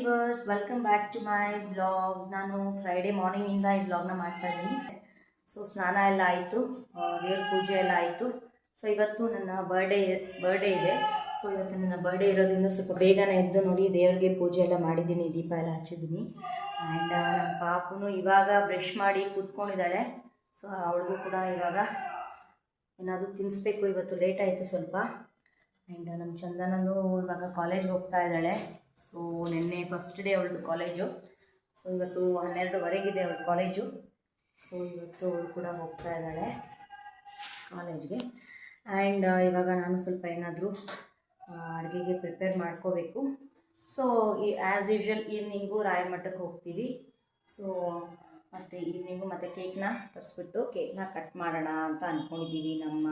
Viewers, welcome back to my vlog. ನಾನು Friday ಮಾರ್ನಿಂಗಿಂದ ಈ ವ್ಲಾಗ್ನ ಮಾಡ್ತಾ ಇದ್ದೀನಿ. ಸೊ ಸ್ನಾನ ಎಲ್ಲ ಆಯಿತು, ದೇವ್ರ ಪೂಜೆ ಎಲ್ಲ ಆಯಿತು. ಸೊ ಇವತ್ತು ನನ್ನ ಬರ್ಡೇ ಇದೆ. ಸೊ ಇವತ್ತು ನನ್ನ ಬರ್ಡೇ ಇರೋದ್ರಿಂದ ಸ್ವಲ್ಪ ಬೇಗನೆ ಎದ್ದು ನೋಡಿ ದೇವ್ರಿಗೆ ಪೂಜೆ ಎಲ್ಲ ಮಾಡಿದ್ದೀನಿ, ದೀಪ ಎಲ್ಲ ಹಚ್ಚಿದ್ದೀನಿ. ಆ್ಯಂಡ್ ನನ್ನ ಪಾಪನು ಇವಾಗ ಬ್ರಷ್ ಮಾಡಿ ಕೂತ್ಕೊಂಡಿದ್ದಾಳೆ. ಸೊ ಅವಳಿಗೂ ಕೂಡ ಇವಾಗ ಏನಾದರೂ ತಿನ್ನಿಸ್ಬೇಕು. ಇವತ್ತು ಲೇಟ್ ಆಯಿತು ಸ್ವಲ್ಪ. ಆ್ಯಂಡ್ ನಮ್ಮ ಚಂದನೂ ಇವಾಗ ಕಾಲೇಜ್ಗೆ ಹೋಗ್ತಾ ಇದ್ದಾಳೆ. ಸೊ ನಿನ್ನೆ ಫಸ್ಟ್ ಡೇ ಅವಳದು ಕಾಲೇಜು. ಸೊ ಇವತ್ತು 12:15 ಅವಳ ಕಾಲೇಜು. ಸೊ ಇವತ್ತು ಅವಳು ಕೂಡ ಹೋಗ್ತಾ ಇದ್ದಾಳೆ ಕಾಲೇಜ್ಗೆ. ಆ್ಯಂಡ್ ಇವಾಗ ನಾನು ಸ್ವಲ್ಪ ಏನಾದರೂ ಅಡುಗೆಗೆ ಪ್ರಿಪೇರ್ ಮಾಡ್ಕೋಬೇಕು. ಸೊ ಆ್ಯಸ್ ಯೂಶ್ವಲ್ ಈವ್ನಿಂಗು ರಾಯಮಠಕ್ಕೆ ಹೋಗ್ತೀವಿ. ಸೊ ಮತ್ತು ಈವ್ನಿಂಗು ಮತ್ತು ಕೇಕ್ನ ತರಿಸ್ಬಿಟ್ಟು ಕೇಕ್ನ ಕಟ್ ಮಾಡೋಣ ಅಂತ ಅಂದ್ಕೊಂಡಿದ್ದೀವಿ. ನಮ್ಮ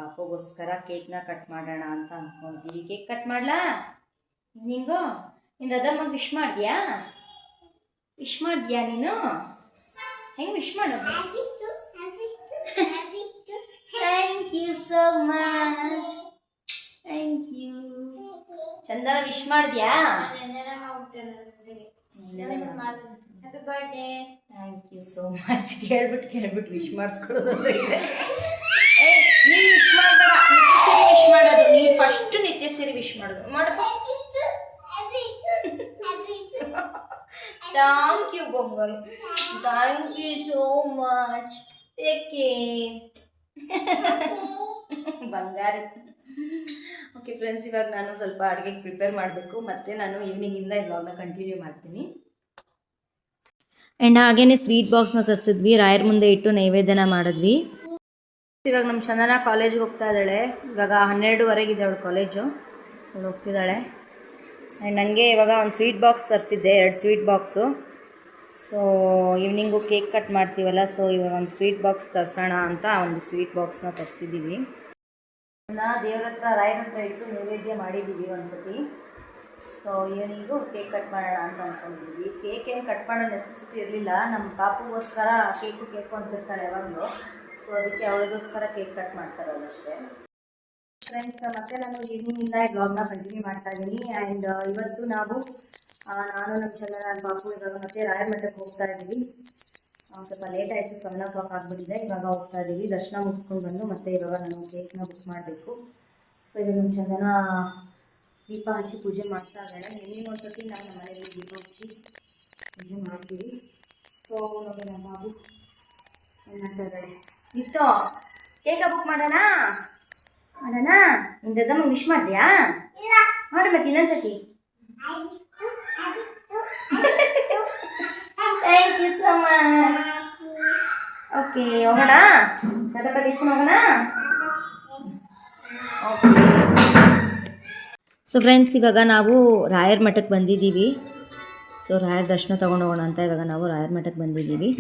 ಪಾಪಗೋಸ್ಕರ ಕೇಕ್ನ ಕಟ್ ಮಾಡೋಣ ಅಂತ ಅಂದ್ಕೊಂಡಿದ್ದೀವಿ. ಕೇಕ್ ಕಟ್ ಮಾಡಲಾ ಈವ್ನಿಂಗು? ನಿಂದು ಅದಮ್ಮಗೆ ವಿಶ್ ಮಾಡಿದ್ಯಾ ನೀನು? ಹೆಂಗೆ ವಿಶ್ ಮಾಡೋದು? Thank you so much. Thank you. Chandana wish ಮಾಡಿದ್ಯಾ? Happy birthday. Thank you so much. ಕೇಳ್ಬಿಟ್ಟು ವಿಶ್ ಮಾಡಿಸ್ಕೊಡೋದು ಇದೆ. ನೀನು ವಿಶ್ ಮಾಡಬೇಡ, ನಿತ್ಯ ಸೇರಿ ವಿಶ್ ಮಾಡೋದು. ನೀನು ಫಸ್ಟು ನಿತ್ಯ ಸೇರಿ ವಿಶ್ ಮಾಡೋದು ಮಾಡಪ್ಪ. ಥ್ಯಾಂಕ್ ಯು ಬೊಂಗಲ್. Thank you so much. Take care ಬಂಗಾರಿ. ಓಕೆ ಫ್ರೆಂಡ್ಸ್, ಇವಾಗ ನಾನು ಸ್ವಲ್ಪ ಅಡುಗೆಗೆ ಪ್ರಿಪೇರ್ ಮಾಡಬೇಕು. ಮತ್ತು ನಾನು ಈವ್ನಿಂಗಿಂದ ಈ ವ್ಲಾಗ್ನ ಕಂಟಿನ್ಯೂ ಮಾಡ್ತೀನಿ. ಆ್ಯಂಡ್ ಹಾಗೇ ಸ್ವೀಟ್ ಬಾಕ್ಸ್ನ ತರಿಸಿದ್ವಿ, ರಾಯರ ಮುಂದೆ ಇಟ್ಟು ನೈವೇದ್ಯನ ಮಾಡಿದ್ವಿ. ಇವಾಗ ನಮ್ಮ ಚಂದನ ಕಾಲೇಜ್ಗೆ ಹೋಗ್ತಾ ಇದ್ದಾಳೆ. ಇವಾಗ 12:15 ಅವಳು ಕಾಲೇಜು. ಸೊ ಹೋಗ್ತಿದ್ದಾಳೆ. ಆ್ಯಂಡ್ ನನಗೆ ಇವಾಗ ಒಂದು ಸ್ವೀಟ್ ಬಾಕ್ಸ್ ತರಿಸಿದ್ದೆ, 2 sweet box. So evening cake cut ಮಾಡ್ತೀವಲ್ಲ, ಸೊ ಇವಾಗ ಒಂದು ಸ್ವೀಟ್ ಬಾಕ್ಸ್ ತರಿಸೋಣ ಅಂತ ಒಂದು ಸ್ವೀಟ್ ಬಾಕ್ಸ್ನ ತರಿಸಿದ್ದೀವಿ. ದೇವ್ರ ಹತ್ರ ರಾಯರ ಹತ್ರ ಇಟ್ಟು ನೈವೇದ್ಯ ಮಾಡಿದ್ದೀವಿ ಒಂದು ಸತಿ. ಸೊ ಈವ್ನಿಂಗು ಕೇಕ್ ಕಟ್ ಮಾಡೋಣ ಅಂತ ಅಂದ್ಕೊಂಡಿದ್ದೀವಿ. ಕೇಕ್ ಏನು ಕಟ್ ಮಾಡೋ ನೆಸೆಸಿಟಿ ಇರಲಿಲ್ಲ. ನಮ್ಮ ಪಾಪುಗೋಸ್ಕರ ಕೇಕು ಅಂತಿರ್ತಾಳೆ ಯಾವಾಗಲೂ. ಸೊ ಅದಕ್ಕೆ ಅವಳಿಗೋಸ್ಕರ ಕೇಕ್ ಕಟ್ ಮಾಡ್ತಾರೆ ಅವಳಷ್ಟೇ. ಫ್ರೆಂಡ್ಸ್, ಮತ್ತೆ ನಾನು ಈವ್ನಿಂಗಿಂದ ಈ ಬ್ಲಾಗ್ನ ಕಂಟಿನ್ಯೂ ಮಾಡ್ತಾ ಇದ್ದೀನಿ. ಆ್ಯಂಡ್ ಇವತ್ತು ನಾನು ನಮ್ಮ ಚಂದನ ನನ್ನ ಪಾಪು ಇವಾಗ ಮತ್ತೆ ರಾಯರ ಮಠಕ್ಕೆ ಹೋಗ್ತಾ ಇದ್ದೀವಿ. ಸ್ವಲ್ಪ ಲೇಟ್ ಆಯಿತು, 7 o'clock ಆಗಿಬಿಟ್ಟಿದೆ. ಇವಾಗ ಹೋಗ್ತಾ ಇದ್ದೀವಿ. ದರ್ಶನ ಮುಗಿಸ್ಕೊಂಡು ಬಂದು ಮತ್ತೆ ಇವಾಗ ನಾನು ಕೇಕ್ನ ಬುಕ್ ಮಾಡಬೇಕು. ಸೊ ಇವಾಗ ನಮ್ಮ ಚಂದನ ದೀಪ ಹಚ್ಚಿ ಪೂಜೆ ಮಾಡ್ತಾ ಇದ್ದಾಳೆ. ನಿನ್ನೆ ಒಂದ್ಸತಿ ನಾವು ನಮ್ಮ ಮನೆಯಲ್ಲಿ ದೀಪ ಹಚ್ಚಿ ಪೂಜೆ ಮಾಡ್ತೀವಿ. ಸೊ ನೋಡಿ ನಮ್ಮ ಬಾಬು ಏನು ಮಾಡ್ತಾ ಇದ್ದಾಳೆ. ಇಷ್ಟು ಕೇಕ ಬುಕ್ ಮಾಡೋಣ. ನಿಂದಮ್ಮ ವಿಶ್ ಮಾಡಿದ್ಯಾ? ಮಾಡಿ ಮತ್ತೆ ಇನ್ನೊಂದ್ಸತಿ. Thank you so much. Okay, ಹೋಗೋಣ ಗಣಪತಿ ಹೋಗೋಣ. ಓಕೆ. ಸೊ ಫ್ರೆಂಡ್ಸ್, ಇವಾಗ ನಾವು ರಾಯರ ಮಠಕ್ಕೆ ಬಂದಿದ್ದೀವಿ. ಸೊ ರಾಯರ ದರ್ಶನ ತೊಗೊಂಡು ಹೋಗೋಣ ಅಂತ ಇವಾಗ ನಾವು ರಾಯರ ಮಠಕ್ಕೆ ಬಂದಿದ್ದೀವಿ.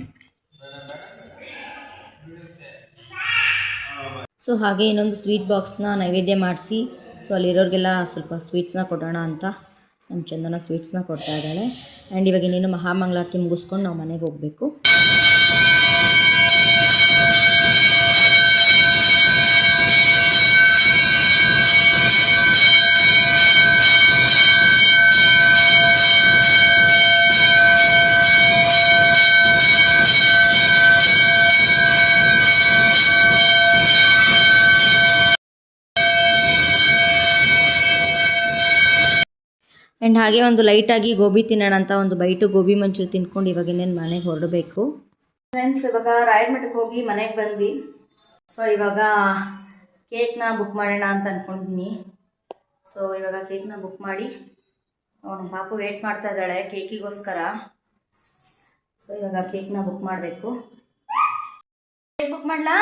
ಸೊ ಹಾಗೆ ಇನ್ನೊಂದು ಸ್ವೀಟ್ ಬಾಕ್ಸ್ನ ನೈವೇದ್ಯ ಮಾಡಿಸಿ, ಸೊ ಅಲ್ಲಿರೋರಿಗೆಲ್ಲ ಸ್ವಲ್ಪ ಸ್ವೀಟ್ಸ್ನ ಕೊಡೋಣ ಅಂತ ನಮ್ಮ ಚಂದನ ಸ್ವೀಟ್ಸ್ನ ಕೊಡ್ತಾ ಇದ್ದಾಳೆ. ಆ್ಯಂಡ್ ಇವಾಗ ಇನ್ನೇನು ಮಹಾಮಂಗಳಾರತಿ ಮುಗಿಸ್ಕೊಂಡು ನಾವು ಮನೆಗೆ ಹೋಗಬೇಕು. ಆ್ಯಂಡ್ ಹಾಗೆ ಒಂದು ಲೈಟಾಗಿ ಗೋಬಿ ತಿನ್ನೋಣ ಅಂತ ಒಂದು ಬೈಟು ಗೋಬಿ ಮಂಚೂರಿ ತಿನ್ಕೊಂಡು ಇವಾಗ ಇನ್ನೇನು ಮನೆಗೆ ಹೊರಡಬೇಕು. ಫ್ರೆಂಡ್ಸ್, ಇವಾಗ ರಾಯರ ಮಠಕ್ಕೆ ಹೋಗಿ ಮನೆಗೆ ಬಂದ್ವಿ. ಸೊ ಇವಾಗ ಕೇಕ್ನ ಬುಕ್ ಮಾಡೋಣ ಅಂತ ಅಂದ್ಕೊಂಡಿದ್ದೀನಿ. ಸೊ ಇವಾಗ ಕೇಕ್ನ ಬುಕ್ ಮಾಡಿ ನಮ್ಮ ಪಾಪು ವೇಟ್ ಮಾಡ್ತಾ ಇದ್ದಾಳೆ ಕೇಕಿಗೋಸ್ಕರ. ಸೊ ಇವಾಗ ಕೇಕ್ನ ಬುಕ್ ಮಾಡಬೇಕು. ಕೇಕ್ ಬುಕ್ ಮಾಡಲಾ?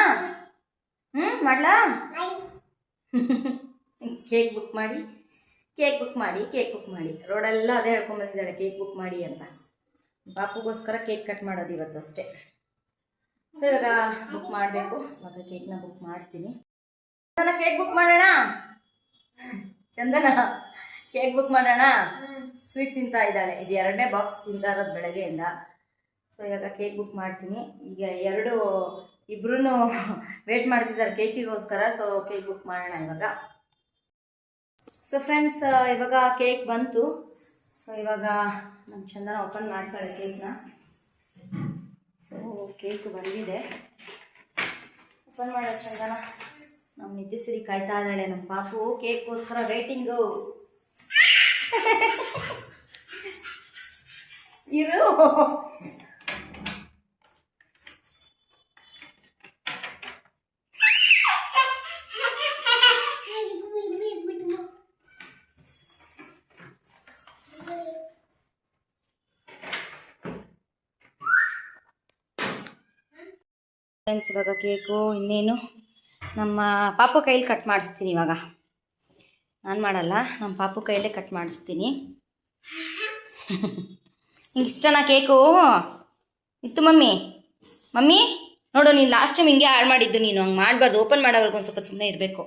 ಮಾಡಲಾ? ಕೇಕ್ ಬುಕ್ ಮಾಡಿ ರೋಡೆಲ್ಲ ಅದೇ ಹೇಳ್ಕೊಂಬಂದಿದ್ದಾಳೆ, ಕೇಕ್ ಬುಕ್ ಮಾಡಿ ಅಂತ. ಪಾಪುಗೋಸ್ಕರ ಕೇಕ್ ಕಟ್ ಮಾಡೋದು ಇವತ್ತು ಅಷ್ಟೇ. ಸೊ ಇವಾಗ ಬುಕ್ ಮಾಡಬೇಕು. ಇವಾಗ ಕೇಕ್ನ ಬುಕ್ ಮಾಡ್ತೀನಿ. ಚಂದನ ಕೇಕ್ ಬುಕ್ ಮಾಡೋಣ. ಸ್ವೀಟ್ ತಿಂತಾ ಇದ್ದಾಳೆ. ಇದು 2ನೇ ಬಾಕ್ಸ್ ತಿಂತಾ ಇರೋದು ಬೆಳಗ್ಗೆಯಿಂದ. ಸೊ ಇವಾಗ ಕೇಕ್ ಬುಕ್ ಮಾಡ್ತೀನಿ. ಈಗ ಇಬ್ರು ವೇಟ್ ಮಾಡ್ತಿದ್ದಾರೆ ಕೇಕಿಗೋಸ್ಕರ. ಸೊ ಕೇಕ್ ಬುಕ್ ಮಾಡೋಣ ಇವಾಗ. ಸೊ ಫ್ರೆಂಡ್ಸ್, ಇವಾಗ ಕೇಕ್ ಬಂತು. ಸೊ ಇವಾಗ ನಮ್ಮ ಚಂದನ ಓಪನ್ ಮಾಡ್ತಾಳೆ ಕೇಕ್ನ. ಸೊ ಕೇಕ್ ಬಂದಿದೆ, ಓಪನ್ ಮಾಡೋ ಚಂದನ. ನಮ್ಮ ನಿತ್ಯಶ್ರೀ ಕಾಯ್ತಾ ಇದ್ದಾಳೆ, ನಮ್ಮ ಪಾಪು ಕೇಕ್ಗೋಸ್ಕರ ವೇಟಿಂಗು. ಇರು ಫ್ರೆಂಡ್ಸ್, ಇವಾಗ ಕೇಕು ಇನ್ನೇನು ನಮ್ಮ ಪಾಪು ಕೈಲಿ ಕಟ್ ಮಾಡಿಸ್ತೀನಿ. ಇವಾಗ ನಾನು ಮಾಡಲ್ಲ, ನಮ್ಮ ಪಾಪು ಕೈಲೇ ಕಟ್ ಮಾಡಿಸ್ತೀನಿ. ನಿಂಗೆ ಇಷ್ಟನಾ ಕೇಕು? ಇತ್ತು ಮಮ್ಮಿ. ಮಮ್ಮಿ ನೋಡು, ನೀನು ಲಾಸ್ಟ್ ಟೈಮ್ ಹಿಂಗೆ ಹಾಳು ಮಾಡಿದ್ದು, ನೀನು ಹಂಗೆ ಮಾಡಬಾರ್ದು. ಓಪನ್ ಮಾಡೋವರೆಗೂ ಒಂದು ಸ್ವಲ್ಪ ಸುಮ್ಮನೆ ಇರಬೇಕು.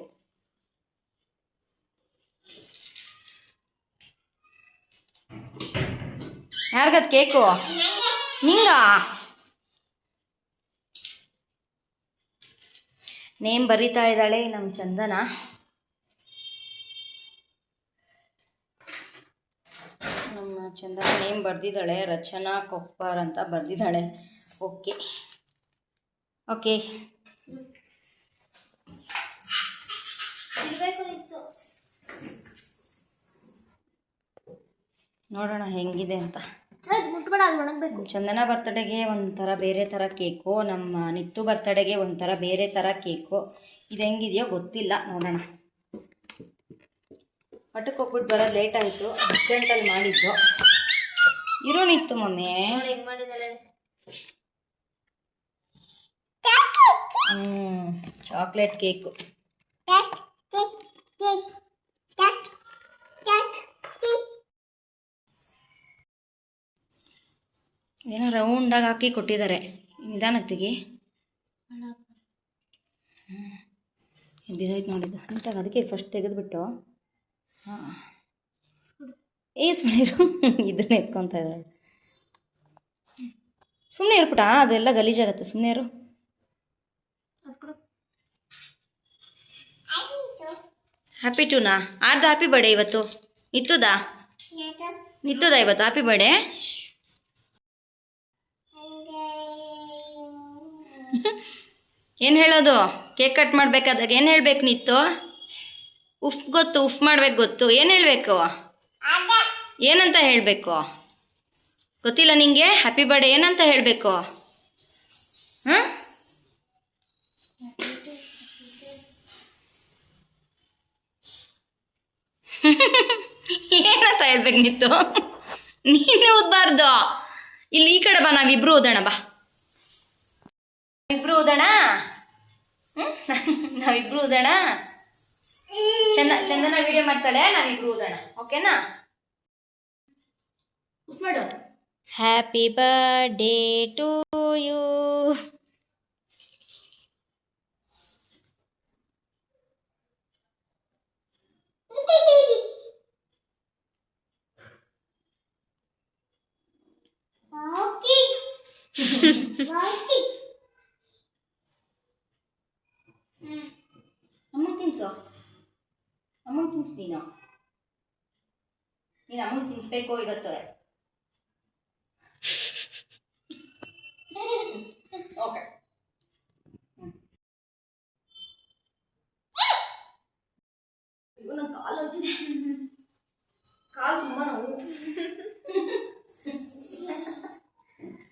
ಯಾರಿಗದು ಕೇಕು? ನಿಂಗ ನೇಮ್ ಬರೀತಾ ಇದ್ದಾಳೆ ನಮ್ಮ ಚಂದನ. ನಮ್ಮ ಚಂದನ ನೇಮ್ ಬರೆದಿದ್ದಾಳೆ, ರಚನಾ ಕೊಪ್ಪರ್ ಅಂತ ಬರೆದಿದ್ದಾಳೆ. ಓಕೆ ಓಕೆ, ನೋಡೋಣ ಹೆಂಗಿದೆ ಅಂತ. ಚಂದನ ಬರ್ತಡೆಗೆ ಒಂಥರ ಬೇರೆ ಥರ ಕೇಕು, ನಮ್ಮ ನಿತ್ತು ಬರ್ತಡೆಗೆ ಒಂಥರ ಬೇರೆ ಥರ ಕೇಕು. ಇದು ಹೆಂಗಿದೆಯೋ ಗೊತ್ತಿಲ್ಲ, ನೋಡೋಣ. ಮಠಕ್ಕೆ ಹೋಗ್ಬಿಟ್ಟು ಬರೋದು ಲೇಟ್ ಆಯಿತು, ಅರ್ಜೆಂಟಲ್ಲಿ ಮಾಡಿದ್ದು. ಇರೋ ನಿತ್ತು ಮಮ್ಮಿ. Chocolate cake. ಏನೋ ರೌಂಡಾಗಿ ಹಾಕಿ ಕೊಟ್ಟಿದ್ದಾರೆ. ನಿಧಾನಕ್ಕೆ ತೆಗಿ. ಬಿದ್ದೋಯ್ತು ನೋಡಿದ್ದು ನೀಟಾಗಿ, ಅದಕ್ಕೆ ಫಸ್ಟ್ ತೆಗೆದುಬಿಟ್ಟು. ಹಾಂ, ಸುಮ್ಮನಿರು. ಇದನ್ನ ಎತ್ಕೊತಾ ಇದ್ದಾಳೆ. ಸುಮ್ಮನೆ ಇರ್ಬಿಟ, ಅದೆಲ್ಲ ಗಲೀಜಾಗತ್ತೆ. ಸುಮ್ಮನೆ ಇರು. ಹ್ಯಾಪಿ ಟೂನಾ? ಆರ್ದ ಹ್ಯಾಪಿ ಬರ್ಡೇ ಇವತ್ತು? ನಿತ್ತುದಾ ಇವತ್ತು ಹ್ಯಾಪಿ ಬರ್ಡೇ? ಏನು ಹೇಳೋದು? ಕೇಕ್ ಕಟ್ ಮಾಡಬೇಕಾದಾಗ ಏನು ಹೇಳ್ಬೇಕು ನಿತ್ತು? ಉಫ್ ಗೊತ್ತು, ಉಫ್ ಮಾಡ್ಬೇಕು ಗೊತ್ತು. ಏನು ಹೇಳಬೇಕು? ಏನಂತ ಹೇಳಬೇಕು ಗೊತ್ತಿಲ್ಲ ನಿಂಗೆ? ಹ್ಯಾಪಿ ಬರ್ಡೇ ಏನಂತ ಹೇಳಬೇಕು? ಹಾಂ, ಏನಂತ ಹೇಳ್ಬೇಕು ನಿತ್ತು? ನೀನು ಓದಬಾರ್ದು. ಇಲ್ಲಿ ಈ ಕಡೆ ಬಾ, ನಾವಿಬ್ರು ಓದೋಣ. ಬಾ, ನಾವಿಬ್ರು ಓದೋಣ. ನಾವಿಬ್ರು ಓದೋಣ. ಚಂದನ ವಿಡಿಯೋ ಮಾಡ್ತಾಳೆ, ನಾವಿಬ್ರು ಓದೋಣ. ಓಕೆನಾ? ಮಾಡು. Happy birthday to you. ಅಮ್ಮಂಗೆ ತಿನ್ಸು, ಅಮ್ಮಂಗೆ ತಿನ್ಸು. ನೀನು ಅಮ್ಮಂಗೆ ತಿನ್ಸ್ಬೇಕು ಇವತ್ತು. ಓಕೆ, ಇವು ನನ್ನ ಕಾಲು ಅಂತಿದೆ, ಕಾಲು ತುಂಬ ನೋವು.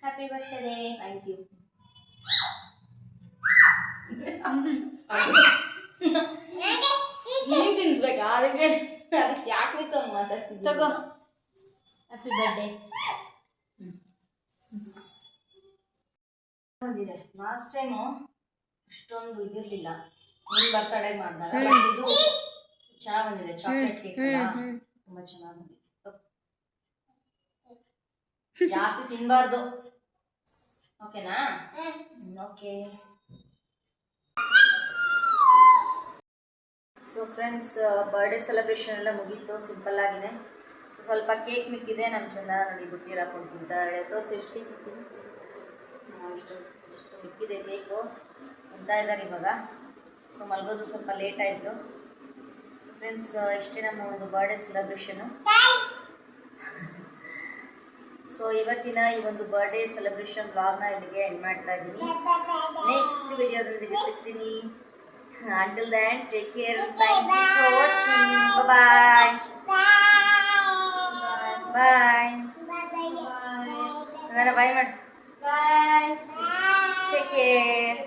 Happy birthday. Thank you. ನೀನು ತಿನ್ಸ್ಬೇಕಾ? ಅದಕ್ಕೆ ಯಾಕೆ ನಿಂತು ಹಂಗೆ ಮಾತಾಡ್ತಿದ್ದೆ? ತಗೋ, ಹ್ಯಾಪಿ ಬರ್ಡೇ. ಬಂದಿದೆ. ಲಾಸ್ಟ್ ಟೈಮು ಅಷ್ಟೊಂದು ಇದಿರಲಿಲ್ಲ, ನಿಮ್ಮ ಬರ್ತಡೆಗೆ ಮಾಡಿದಾಗ. ಇದು ಚೆನ್ನಾಗಿ ಬಂದಿದೆ. ಚಾಕ್ಲೇಟ್ ಕೇಕ್ ಅಲ್ಲ, ತುಂಬ ಚೆನ್ನಾಗಿ ಬಂದಿದೆ. ಜಾಸ್ತಿ ತಿನ್ನಬಾರ್ದು, ಓಕೆನಾ? Okay. So friends, birthday celebration ಎಲ್ಲ ಮುಗೀತು, ಸಿಂಪಲ್ ಆಗಿದೆ. ಸ್ವಲ್ಪ ಕೇಕ್ ಮಿಕ್ಕಿದೆ. ನಮ್ಮ ಚಂದನ ನೋಡಿ ಬುಟ್ಟಿಯಲ್ಲಿ ಹಾಕೊಂಡು ತಿಂತಾರೆ. ತೋರಿಸಿ ಎಷ್ಟು ಕೇಕ್ ಮಿಕ್ಕಿದೆ. ಇಷ್ಟು ಮಿಕ್ಕಿದೆ ಕೇಕು, ತಿಂತಾ ಇದ್ದಾರೆ ಇವಾಗ. ಸೊ ಮಲಗೋದು ಸ್ವಲ್ಪ ಲೇಟ್ ಆಯಿತು. ಸೊ ಫ್ರೆಂಡ್ಸ್, ಇಷ್ಟೇ ನಮ್ಮ ಒಂದು ಬರ್ಡೇ ಸೆಲೆಬ್ರೇಷನು. ಸೊ ಇವತ್ತಿನ ಈ ಒಂದು ಬರ್ಡೇ ಸೆಲೆಬ್ರೇಷನ್ ವ್ಲಾಗ್ನ ಇಲ್ಲಿಗೆ ಎಂಡ್ ಮಾಡ್ತಾ ಇದ್ದೀನಿ. ನೆಕ್ಸ್ಟ್ ವಿಡಿಯೋದೊಂದಿಗೆ ಸಿಗ್ತೀನಿ. Until then take care. Thank you for watching. Bye bye. Chandana bye ಮಾಡಿ. Take care.